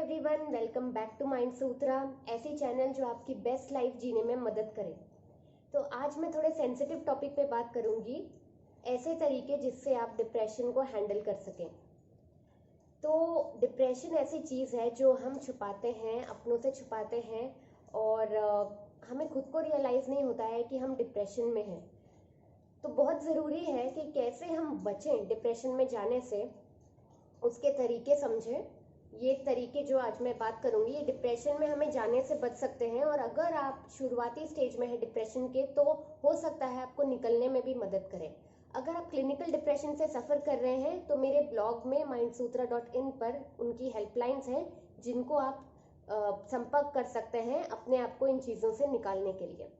Everyone, welcome back to mind Sutra, ऐसी channel जो आपकी बेस्ट लाइफ जीने में मदद करे। तो आज मैं थोड़े सेंसिटिव टॉपिक पे बात करूंगी, ऐसे तरीके जिससे आप डिप्रेशन को हैंडल कर सकें। तो डिप्रेशन ऐसी चीज़ है जो हम छुपाते हैं, अपनों से छुपाते हैं और हमें खुद को रियलाइज़ नहीं होता है कि हम डिप्रेशन में हैं। तो बहुत ज़रूरी है कि कैसे हम बचें डिप्रेशन में जाने से, उसके तरीके समझें। ये तरीके जो आज मैं बात करूंगी, ये डिप्रेशन में हमें जाने से बच सकते हैं। और अगर आप शुरुआती स्टेज में हैं डिप्रेशन के, तो हो सकता है आपको निकलने में भी मदद करें। अगर आप क्लिनिकल डिप्रेशन से सफ़र कर रहे हैं तो मेरे ब्लॉग में mindsutra.in पर उनकी हेल्पलाइंस हैं, जिनको आप संपर्क कर सकते हैं अपने आप को इन चीज़ों से निकालने के लिए।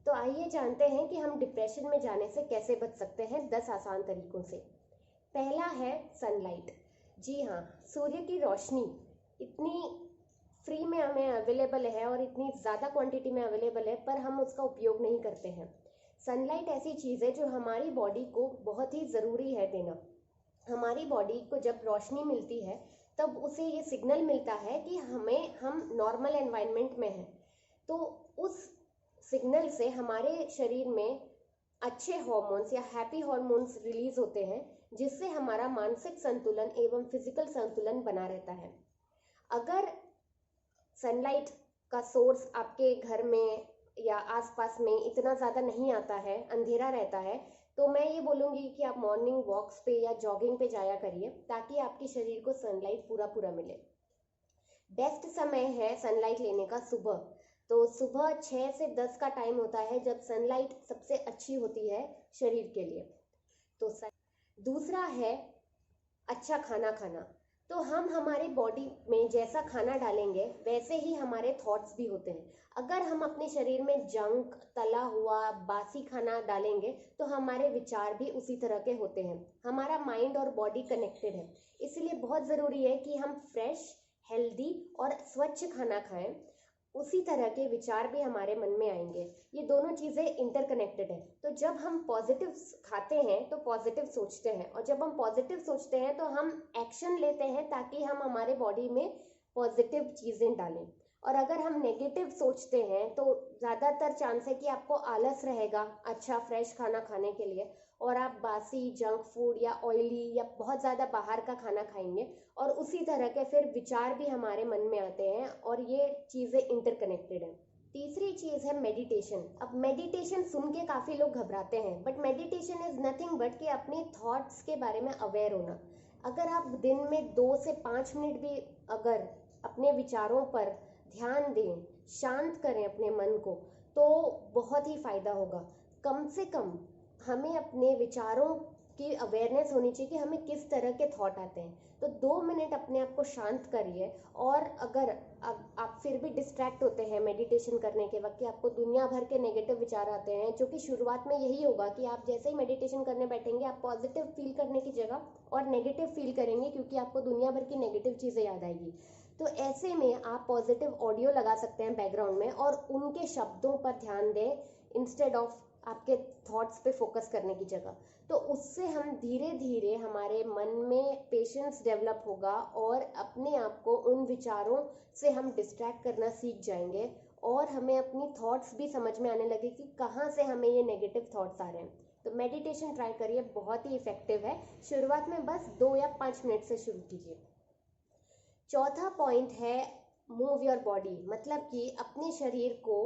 तो आइए जानते हैं कि हम डिप्रेशन में जाने से कैसे बच सकते हैं 10 आसान तरीकों से। पहला है सनलाइट। जी हाँ, सूर्य की रोशनी इतनी फ्री में हमें अवेलेबल है और इतनी ज़्यादा क्वांटिटी में अवेलेबल है, पर हम उसका उपयोग नहीं करते हैं। सनलाइट ऐसी चीज़ है जो हमारी बॉडी को बहुत ही ज़रूरी है देना। हमारी बॉडी को जब रोशनी मिलती है तब उसे ये सिग्नल मिलता है कि हम नॉर्मल एनवायरनमेंट में हैं। तो उस सिग्नल से हमारे शरीर में अच्छे हार्मोन्स या हैप्पी हार्मोन्स रिलीज होते हैं, जिससे हमारा मानसिक संतुलन एवं फिजिकल संतुलन बना रहता है। अगर सनलाइट का सोर्स आपके घर में या आसपास में इतना ज़्यादा नहीं आता है, अंधेरा रहता है, तो मैं ये बोलूँगी कि आप मॉर्निंग वॉक्स पे या जॉगिंग पे जाया करिए, ताकि आपके शरीर को सनलाइट पूरा मिले। बेस्ट समय है सनलाइट लेने का सुबह। तो सुबह 6 से 10 का टाइम होता है जब सनलाइट सबसे अच्छी होती है शरीर के लिए। तो दूसरा है अच्छा खाना खाना। तो हम हमारी बॉडी में जैसा खाना डालेंगे वैसे ही हमारे थॉट्स भी होते हैं। अगर हम अपने शरीर में जंक, तला हुआ, बासी खाना डालेंगे तो हमारे विचार भी उसी तरह के होते हैं। हमारा माइंड और बॉडी कनेक्टेड है, इसलिए बहुत ज़रूरी है कि हम फ्रेश, हेल्दी और स्वच्छ खाना खाएं। उसी तरह के विचार भी हमारे मन में आएंगे। ये दोनों चीज़ें इंटरकनेक्टेड है। तो जब हम पॉजिटिव खाते हैं तो पॉजिटिव सोचते हैं, और जब हम पॉजिटिव सोचते हैं तो हम एक्शन लेते हैं ताकि हम हमारे बॉडी में पॉजिटिव चीज़ें डालें। और अगर हम नेगेटिव सोचते हैं तो ज़्यादातर चांस है कि आपको आलस रहेगा अच्छा फ्रेश खाना खाने के लिए, और आप बासी, जंक फूड या ऑयली या बहुत ज़्यादा बाहर का खाना खाएंगे, और उसी तरह के फिर विचार भी हमारे मन में आते हैं, और ये चीज़ें इंटरकनेक्टेड हैं। तीसरी चीज़ है मेडिटेशन। अब मेडिटेशन सुन के काफ़ी लोग घबराते हैं, but meditation is nothing but कि अपने थॉट्स के बारे में अवेयर होना। अगर आप दिन में 2 से 5 मिनट भी अगर अपने विचारों पर ध्यान दें, शांत करें अपने मन को, तो बहुत ही फ़ायदा होगा। कम से कम हमें अपने विचारों की अवेयरनेस होनी चाहिए कि हमें किस तरह के थॉट आते हैं। तो 2 मिनट अपने आप को शांत करिए। और अगर आप फिर भी डिस्ट्रैक्ट होते हैं मेडिटेशन करने के वक्त कि आपको दुनिया भर के नेगेटिव विचार आते हैं, जो कि शुरुआत में यही होगा कि आप जैसे ही मेडिटेशन करने बैठेंगे आप पॉजिटिव फील करने की जगह और नेगेटिव फील करेंगे, क्योंकि आपको दुनिया भर की नेगेटिव चीज़ें याद आएगी। तो ऐसे में आप पॉजिटिव ऑडियो लगा सकते हैं बैकग्राउंड में और उनके शब्दों पर ध्यान दें, इंस्टेड ऑफ आपके थॉट्स पे फोकस करने की जगह। तो उससे हम धीरे धीरे हमारे मन में पेशेंस डेवलप होगा और अपने आप को उन विचारों से हम डिस्ट्रैक्ट करना सीख जाएंगे, और हमें अपनी थॉट्स भी समझ में आने लगे कि कहाँ से हमें ये नेगेटिव थॉट्स आ रहे हैं। तो मेडिटेशन ट्राई करिए, बहुत ही इफेक्टिव है। शुरुआत में बस 2 या 5 मिनट से शुरू कीजिए। चौथा पॉइंट है मूव योर बॉडी, मतलब कि अपने शरीर को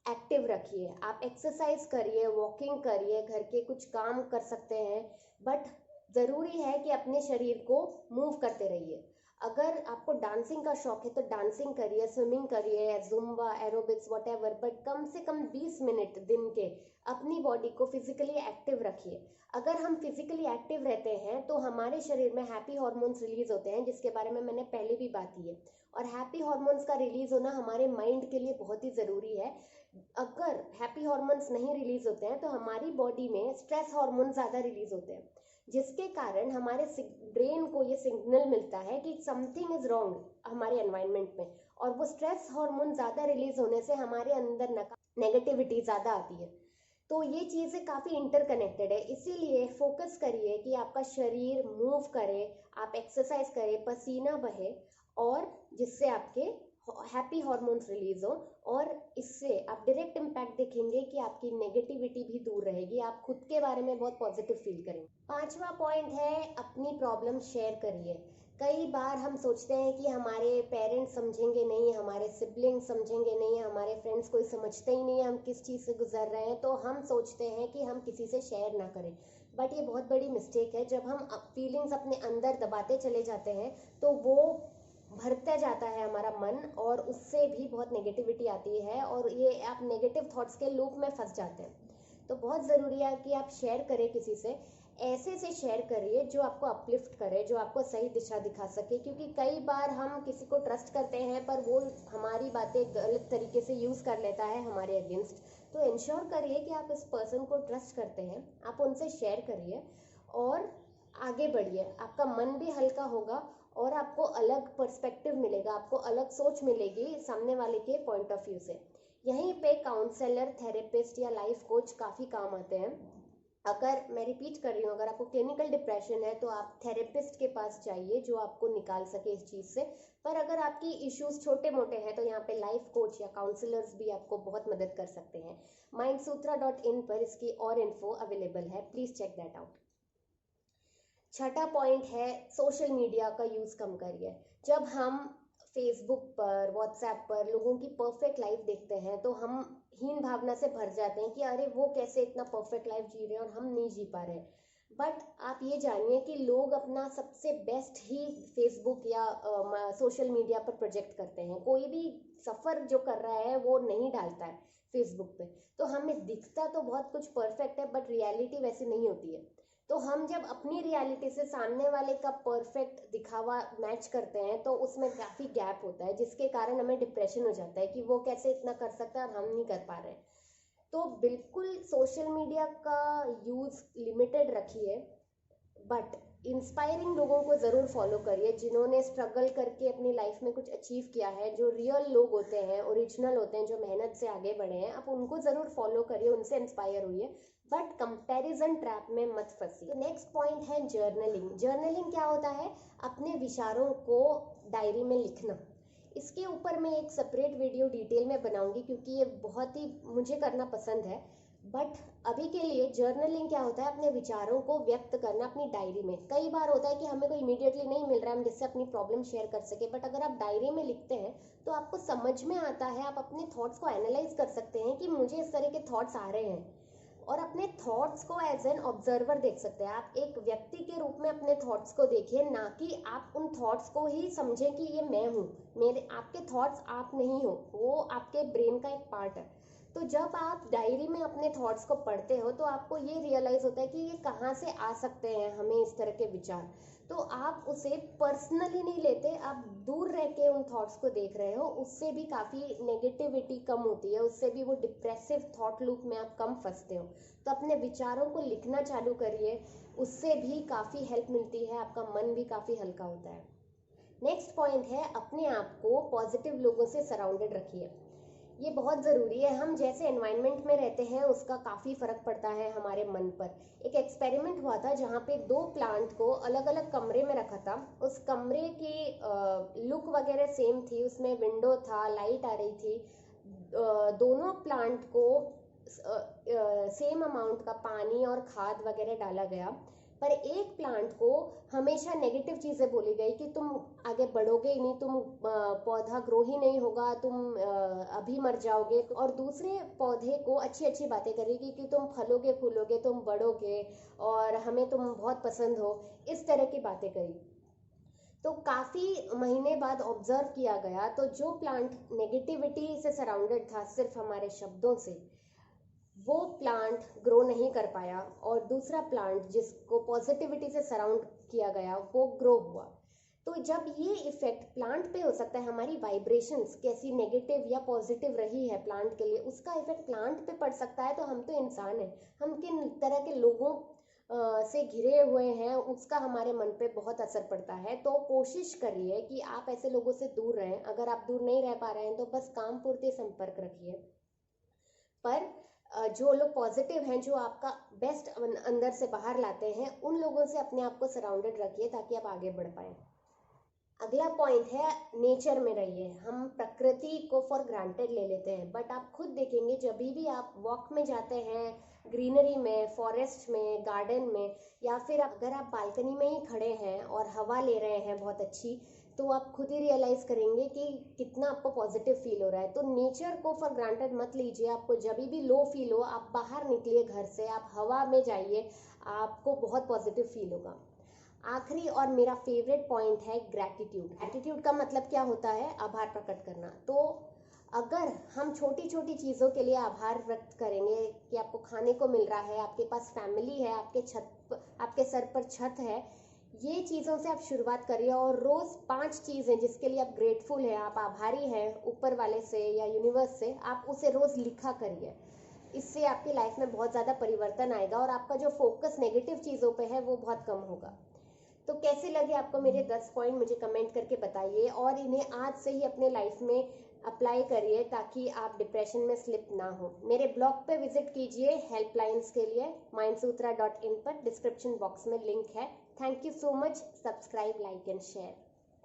एक्टिव रखिए। आप एक्सरसाइज करिए, वॉकिंग करिए, घर के कुछ काम कर सकते हैं, बट ज़रूरी है कि अपने शरीर को मूव करते रहिए। अगर आपको डांसिंग का शौक है तो डांसिंग करिए, स्विमिंग करिए, जुम्बा, एरोबिक्स, वॉटेवर, बट कम से कम 20 मिनट दिन के अपनी बॉडी को फिजिकली एक्टिव रखिए। अगर हम फिजिकली एक्टिव रहते हैं तो हमारे शरीर में हैप्पी हार्मोन्स रिलीज होते हैं, जिसके बारे में मैंने पहले भी बात की है। और हैप्पी हार्मोन्स का रिलीज होना हमारे माइंड के लिए बहुत ही ज़रूरी है। अगर हैप्पी हार्मोन्स नहीं रिलीज होते हैं तो हमारी बॉडी में स्ट्रेस हार्मोन ज़्यादा रिलीज होते हैं, जिसके कारण हमारे ब्रेन को ये सिग्नल मिलता है कि समथिंग इज रॉन्ग हमारे एनवायरनमेंट में, और वो स्ट्रेस हार्मोन ज़्यादा रिलीज होने से हमारे अंदर नेगेटिविटी ज़्यादा आती है। तो ये चीज़ें काफ़ी इंटरकनेक्टेड है, इसीलिए फोकस करिए कि आपका शरीर मूव करे, आप एक्सरसाइज करें, पसीना बहे, और जिससे आपके हैप्पी हॉर्मोन्स रिलीज हो, और इससे आप डायरेक्ट इम्पैक्ट देखेंगे कि आपकी नेगेटिविटी भी दूर रहेगी, आप खुद के बारे में बहुत पॉजिटिव फील करेंगे। पांचवा पॉइंट है अपनी प्रॉब्लम शेयर करिए। कई बार हम सोचते हैं कि हमारे पेरेंट्स समझेंगे नहीं, हमारे सिबलिंग्स समझेंगे नहीं, हमारे फ्रेंड्स कोई समझते ही नहीं है हम किस चीज़ से गुजर रहे हैं, तो हम सोचते हैं कि हम किसी से शेयर ना करें। बट ये बहुत बड़ी मिस्टेक है। जब हम फीलिंग्स अपने अंदर दबाते चले जाते हैं तो वो भरता जाता है हमारा मन, और उससे भी बहुत नेगेटिविटी आती है, और ये आप नेगेटिव थॉट्स के लूप में फंस जाते हैं। तो बहुत ज़रूरी है कि आप शेयर करें किसी से, ऐसे से शेयर करिए जो आपको अपलिफ्ट करे, जो आपको सही दिशा दिखा सके, क्योंकि कई बार हम किसी को ट्रस्ट करते हैं पर वो हमारी बातें गलत तरीके से यूज़ कर लेता है हमारे अगेंस्ट। तो इंश्योर करिए कि आप इस पर्सन को ट्रस्ट करते हैं, आप उनसे शेयर करिए और आगे बढ़िए। आपका मन भी हल्का होगा और आपको अलग पर्सपेक्टिव मिलेगा, आपको अलग सोच मिलेगी सामने वाले के पॉइंट ऑफ व्यू से। यहीं पे काउंसलर, थेरेपिस्ट या लाइफ कोच काफ़ी काम आते हैं। अगर मैं रिपीट कर रही हूँ, अगर आपको क्लिनिकल डिप्रेशन है तो आप थेरेपिस्ट के पास जाइए जो आपको निकाल सके इस चीज़ से। पर अगर आपकी इश्यूज छोटे मोटे हैं तो यहाँ पे लाइफ कोच या काउंसलर्स भी आपको बहुत मदद कर सकते हैं। mindsutra.in पर इसकी और इन्फो अवेलेबल है, प्लीज़ चेक दैट आउट। छठा पॉइंट है सोशल मीडिया का यूज़ कम करिए। जब हम फेसबुक पर, व्हाट्सएप पर लोगों की परफेक्ट लाइफ देखते हैं तो हम हीन भावना से भर जाते हैं कि अरे वो कैसे इतना परफेक्ट लाइफ जी रहे हैं और हम नहीं जी पा रहे। बट आप ये जानिए कि लोग अपना सबसे बेस्ट ही फेसबुक या सोशल मीडिया पर प्रोजेक्ट करते हैं। कोई भी सफ़र जो कर रहा है वो नहीं डालता है फेसबुक पे। तो हमें दिखता तो बहुत कुछ परफेक्ट है बट रियलिटी वैसे नहीं होती है। तो हम जब अपनी रियलिटी से सामने वाले का परफेक्ट दिखावा मैच करते हैं तो उसमें काफ़ी गैप होता है, जिसके कारण हमें डिप्रेशन हो जाता है कि वो कैसे इतना कर सकता है और हम नहीं कर पा रहे हैं। तो बिल्कुल सोशल मीडिया का यूज़ लिमिटेड रखिए, बट इंस्पायरिंग लोगों को ज़रूर फॉलो करिए जिन्होंने स्ट्रगल करके अपनी लाइफ में कुछ अचीव किया है, जो रियल लोग होते हैं, ओरिजिनल होते हैं, जो मेहनत से आगे बढ़े हैं। आप उनको ज़रूर फॉलो करिए, उनसे इंस्पायर हुई है, बट कंपैरिजन ट्रैप में मत फंसिए। तो नेक्स्ट पॉइंट है जर्नलिंग। जर्नलिंग क्या होता है? अपने विचारों को डायरी में लिखना। इसके ऊपर मैं एक सेपरेट वीडियो डिटेल में बनाऊंगी क्योंकि ये बहुत ही मुझे करना पसंद है। बट अभी के लिए जर्नलिंग क्या होता है? अपने विचारों को व्यक्त करना अपनी डायरी में। कई बार होता है कि हमें कोई इमीडिएटली नहीं मिल रहा है हम जिससे अपनी प्रॉब्लम शेयर कर सके, बट अगर आप डायरी में लिखते हैं तो आपको समझ में आता है, आप अपने थॉट्स को एनालाइज कर सकते हैं कि मुझे इस तरह के थॉट्स आ रहे हैं, और अपने थॉट्स को एज एन ऑब्जर्वर देख सकते हैं। आप एक व्यक्ति के रूप में अपने थॉट्स को देखिए, ना कि आप उन थॉट्स को ही समझें कि ये मैं हूँ। मेरे आपके थॉट्स आप नहीं हो, वो आपके ब्रेन का एक पार्ट है। तो जब आप डायरी में अपने थॉट्स को पढ़ते हो तो आपको ये रियलाइज होता है कि ये कहाँ से आ सकते हैं हमें इस तरह के विचार। तो आप उसे पर्सनली नहीं लेते, आप दूर रह के उन थॉट्स को देख रहे हो, उससे भी काफ़ी नेगेटिविटी कम होती है, उससे भी वो डिप्रेसिव थॉट लूप में आप कम फंसते हो। तो अपने विचारों को लिखना चालू करिए, उससे भी काफ़ी हेल्प मिलती है, आपका मन भी काफ़ी हल्का होता है। नेक्स्ट पॉइंट है अपने आप को पॉजिटिव लोगों से सराउंडेड रखिए। ये बहुत ज़रूरी है। हम जैसे एनवायरनमेंट में रहते हैं उसका काफ़ी फ़र्क पड़ता है हमारे मन पर। एक एक्सपेरिमेंट हुआ था जहाँ पे दो प्लांट को अलग अलग कमरे में रखा था। उस कमरे की लुक वगैरह सेम थी, उसमें विंडो था, लाइट आ रही थी। दोनों प्लांट को सेम अमाउंट का पानी और खाद वगैरह डाला गया, पर एक प्लांट को हमेशा नेगेटिव चीज़ें बोली गई कि तुम आगे बढ़ोगे ही नहीं, तुम पौधा ग्रो ही नहीं होगा, तुम अभी मर जाओगे। और दूसरे पौधे को अच्छी अच्छी बातें करेगी कि तुम फलोगे फूलोगे, तुम बढ़ोगे और हमें तुम बहुत पसंद हो, इस तरह की बातें करी। तो काफ़ी महीने बाद ऑब्जर्व किया गया तो जो प्लांट नेगेटिविटी से सराउंडेड था सिर्फ हमारे शब्दों से, वो प्लांट ग्रो नहीं कर पाया, और दूसरा प्लांट जिसको पॉजिटिविटी से सराउंड किया गया वो ग्रो हुआ। तो जब ये इफेक्ट प्लांट पे हो सकता है, हमारी वाइब्रेशंस कैसी नेगेटिव या पॉजिटिव रही है प्लांट के लिए, उसका इफेक्ट प्लांट पे पड़ सकता है। तो हम तो इंसान हैं, हम किन तरह के लोगों से घिरे हुए हैं उसका हमारे मन पे बहुत असर पड़ता है। तो कोशिश करिए कि आप ऐसे लोगों से दूर रहें। अगर आप दूर नहीं रह पा रहे हैं तो बस काम पूरते संपर्क रखिए, पर जो लोग पॉजिटिव हैं, जो आपका बेस्ट अंदर से बाहर लाते हैं, उन लोगों से अपने आप को सराउंडेड रखिए ताकि आप आगे बढ़ पाएं। अगला पॉइंट है नेचर में रहिए। हम प्रकृति को फॉर ग्रांटेड ले लेते हैं, बट आप खुद देखेंगे जब भी आप वॉक में जाते हैं, ग्रीनरी में, फॉरेस्ट में, गार्डन में, या फिर अगर आप बालकनी में ही खड़े हैं और हवा ले रहे हैं बहुत अच्छी, तो आप खुद ही रियलाइज करेंगे कि कितना आपको पॉजिटिव फील हो रहा है। तो नेचर को फॉर ग्रांटेड मत लीजिए। आपको जब भी लो फील हो, आप बाहर निकलिए घर से, आप हवा में जाइए, आपको बहुत पॉजिटिव फील होगा। आखिरी और मेरा फेवरेट पॉइंट है ग्रैटिट्यूड। ग्रैटिट्यूड का मतलब क्या होता है? आभार प्रकट करना। तो अगर हम छोटी छोटी चीज़ों के लिए आभार व्यक्त करेंगे कि आपको खाने को मिल रहा है, आपके पास फैमिली है, आपके सर पर छत है, ये चीज़ों से आप शुरुआत करिए। और रोज़ 5 चीज़ें जिसके लिए आप ग्रेटफुल हैं, आप आभारी हैं ऊपर वाले से या यूनिवर्स से, आप उसे रोज़ लिखा करिए। इससे आपकी लाइफ में बहुत ज़्यादा परिवर्तन आएगा और आपका जो फोकस नेगेटिव चीज़ों पे है वो बहुत कम होगा। तो कैसे लगे आपको मेरे 10 पॉइंट, मुझे कमेंट करके बताइए, और इन्हें आज से ही अपने लाइफ में अप्लाई करिए ताकि आप डिप्रेशन में स्लिप ना हो। मेरे ब्लॉग पे विजिट कीजिए हेल्पलाइंस के लिए, mindsutra.in पर डिस्क्रिप्शन बॉक्स में लिंक है। Thank you so much. Subscribe, like and share.